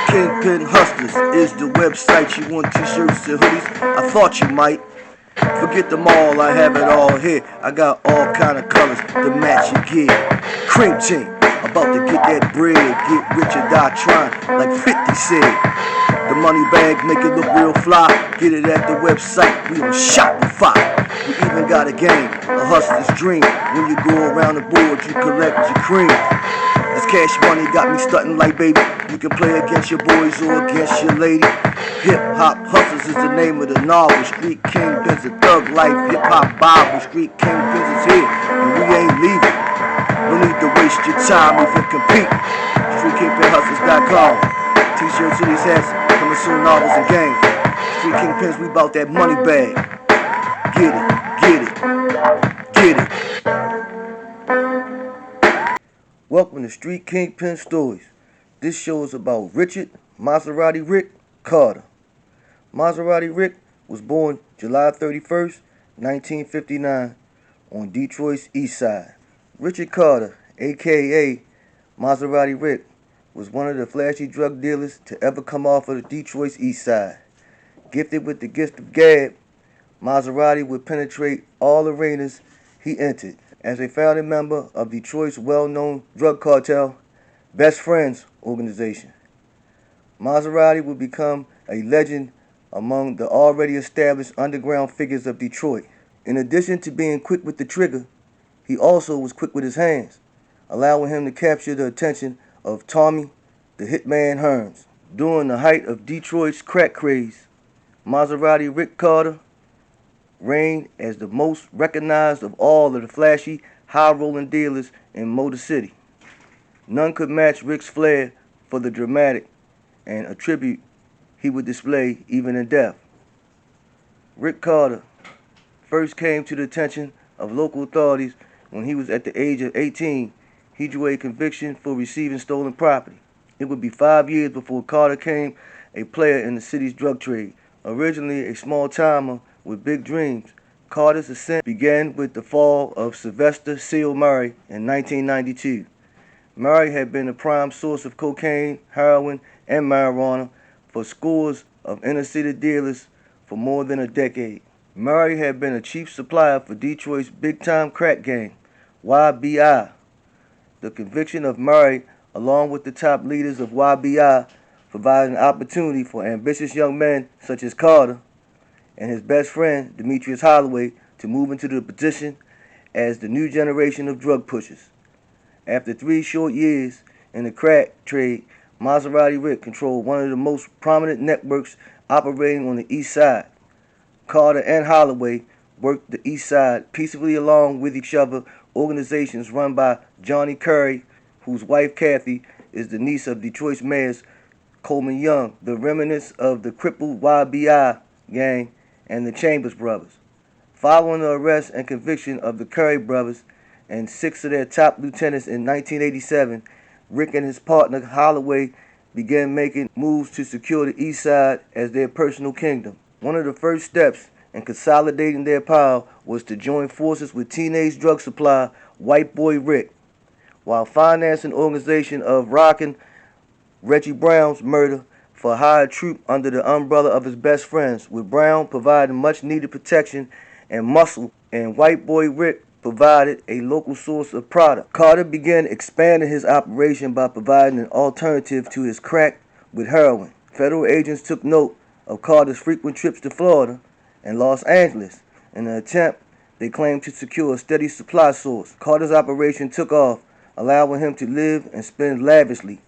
Kingpin Hustlers is the website. You want t-shirts and hoodies? I thought you might. Forget them all, I have it all here. I got all kind of colors to match your gear. Cream team, about to get that bread. Get rich or die trying, like 50 said. The money bag, make it look real fly. Get it at the website, we on Shopify. We even got a game, a hustler's dream. When you go around the board, you collect your cream. This cash money got me stunting like baby. You can play against your boys or against your lady. Hip Hop Hustlers is the name of the novel. Street Kingpins, a thug life, hip hop Bible. Street Kingpins is here, and we ain't leaving. No need to waste your time if you compete. StreetKingpinHustlers.com. T-shirts, hoodies, hats, coming soon, novels and games. Street Kingpins, we bout that money bag. Get it, get it, get it. Welcome to Street Kingpin Stories. This show is about Richard Maserati Rick Carter. Maserati Rick was born July 31st, 1959 on Detroit's east side. Richard Carter, a.k.a. Maserati Rick, was one of the flashy drug dealers to ever come off of Detroit's east side. Gifted with the gift of gab, Maserati would penetrate all arenas he entered. As a founding member of Detroit's well-known drug cartel, Best Friends organization, Maserati would become a legend among the already established underground figures of Detroit. In addition to being quick with the trigger, he also was quick with his hands, allowing him to capture the attention of Tommy the Hitman Hearns. During the height of Detroit's crack craze, Maserati Rick Carter reigned as the most recognized of all of the flashy, high-rolling dealers in Motor City. None could match Rick's flair for the dramatic and a tribute he would display even in death. Rick Carter first came to the attention of local authorities when he was at the age of 18. He drew a conviction for receiving stolen property. It would be 5 years before Carter became a player in the city's drug trade. Originally a small-timer with big dreams, Carter's ascent began with the fall of Sylvester Seal Murray in 1992. Murray had been a prime source of cocaine, heroin, and marijuana for scores of inner-city dealers for more than a decade. Murray had been a chief supplier for Detroit's big-time crack gang, YBI. The conviction of Murray, along with the top leaders of YBI, provided an opportunity for ambitious young men such as Carter and his best friend, Demetrius Holloway, to move into the position as the new generation of drug pushers. After 3 short years in the crack trade, Maserati Rick controlled one of the most prominent networks operating on the east side. Carter and Holloway worked the east side peacefully along with each other. Organizations run by Johnny Curry, whose wife Kathy is the niece of Detroit's mayor Coleman Young, the remnants of the crippled YBI gang and the Chambers brothers. Following the arrest and conviction of the Curry brothers and 6 of their top lieutenants in 1987, Rick and his partner Holloway began making moves to secure the east side as their personal kingdom. One of the first steps in consolidating their power was to join forces with teenage drug supplier White Boy Rick, while financing the organization of rocking Reggie Brown's murder for a hired troop under the umbrella of his best friends, with Brown providing much needed protection and muscle, and White Boy Rick provided a local source of product. Carter began expanding his operation by providing an alternative to his crack with heroin. Federal agents took note of Carter's frequent trips to Florida and Los Angeles. In an attempt, they claimed to secure a steady supply source. Carter's operation took off, allowing him to live and spend lavishly.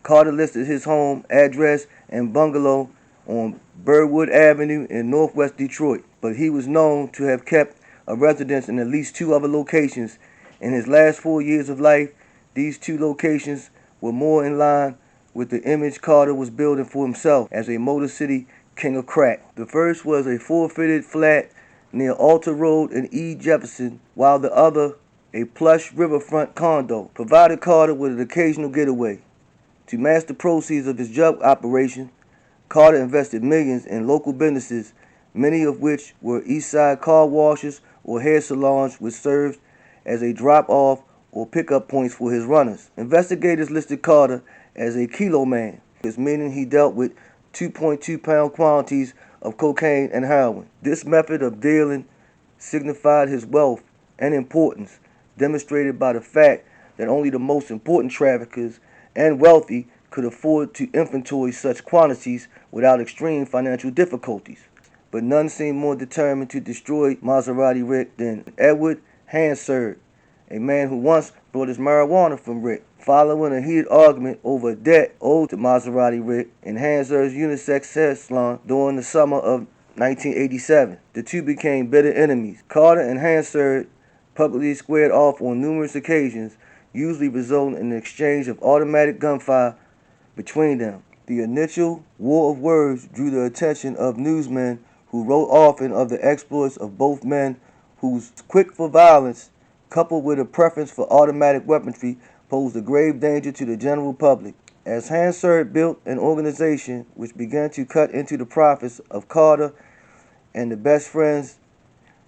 Carter listed his home address and bungalow on Birdwood Avenue in northwest Detroit, but he was known to have kept a residence in at least 2 other locations. In his last 4 years of life, these 2 locations were more in line with the image Carter was building for himself as a Motor City king of crack. The first was a 4-fitted flat near Alta Road in E. Jefferson, while the other, a plush riverfront condo, provided Carter with an occasional getaway. To match the proceeds of his drug operation, Carter invested millions in local businesses, many of which were east side car washes or hair salons, which served as a drop-off or pickup points for his runners. Investigators listed Carter as a kilo man, meaning he dealt with 2.2-pound quantities of cocaine and heroin. This method of dealing signified his wealth and importance, demonstrated by the fact that only the most important traffickers and wealthy could afford to inventory such quantities without extreme financial difficulties. But none seemed more determined to destroy Maserati Rick than Edward Hansard, a man who once brought his marijuana from Rick. Following a heated argument over a debt owed to Maserati Rick in Hansard's unisex hair salon during the summer of 1987, the two became bitter enemies. Carter and Hansard publicly squared off on numerous occasions, usually resulting in an exchange of automatic gunfire between them. The initial war of words drew the attention of newsmen who wrote often of the exploits of both men whose quick for violence, coupled with a preference for automatic weaponry, posed a grave danger to the general public. As Hansard built an organization which began to cut into the profits of Carter and the best friends,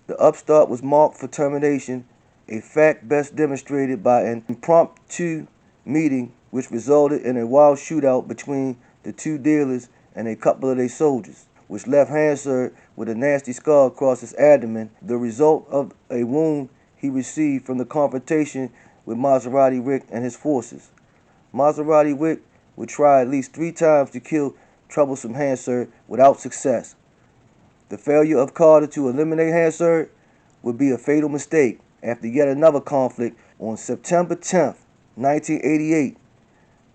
the upstart was marked for termination, a fact best demonstrated by an impromptu meeting which resulted in a wild shootout between the two dealers and a couple of their soldiers, which left Hansard with a nasty scar across his abdomen, the result of a wound he received from the confrontation with Maserati Rick and his forces. Maserati Rick would try at least 3 times to kill troublesome Hansard without success. The failure of Carter to eliminate Hansard would be a fatal mistake after yet another conflict on September 10, 1988,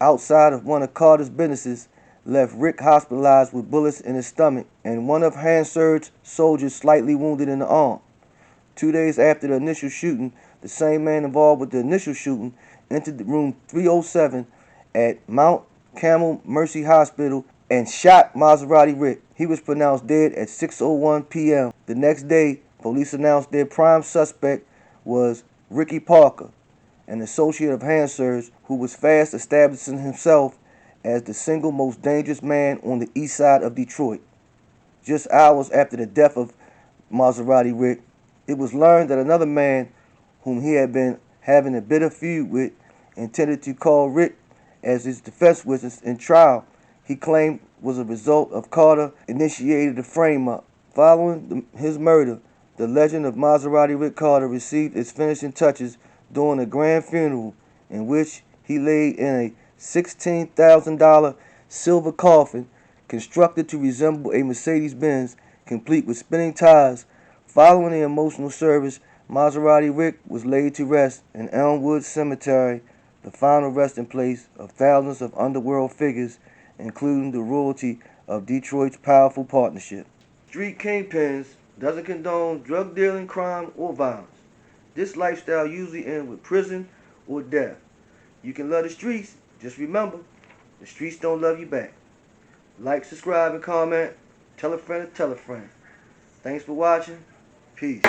outside of one of Carter's businesses, left Rick hospitalized with bullets in his stomach and one of Hansard's soldiers slightly wounded in the arm. 2 days after the initial shooting, the same man involved with the initial shooting entered room 307 at Mount Carmel Mercy Hospital and shot Maserati Rick. He was pronounced dead at 6:01 p.m. The next day, police announced their prime suspect was Ricky Parker, an associate of Hansard's who was fast establishing himself as the single most dangerous man on the east side of Detroit. Just hours after the death of Maserati Rick, it was learned that another man whom he had been having a bitter feud with intended to call Rick as his defense witness in trial he claimed was a result of Carter initiated the frame-up. Following his murder, the legend of Maserati Rick Carter received its finishing touches during a grand funeral in which he laid in a $16,000 silver coffin constructed to resemble a Mercedes-Benz, complete with spinning tires. Following the emotional service, Maserati Rick was laid to rest in Elmwood Cemetery, the final resting place of thousands of underworld figures, including the royalty of Detroit's powerful partnership. Street Kingpins doesn't condone drug dealing, crime, or violence. This lifestyle usually ends with prison or death. You can love the streets, just remember, the streets don't love you back. Like, subscribe, and comment. Tell a friend to tell a friend. Thanks for watching. Peace.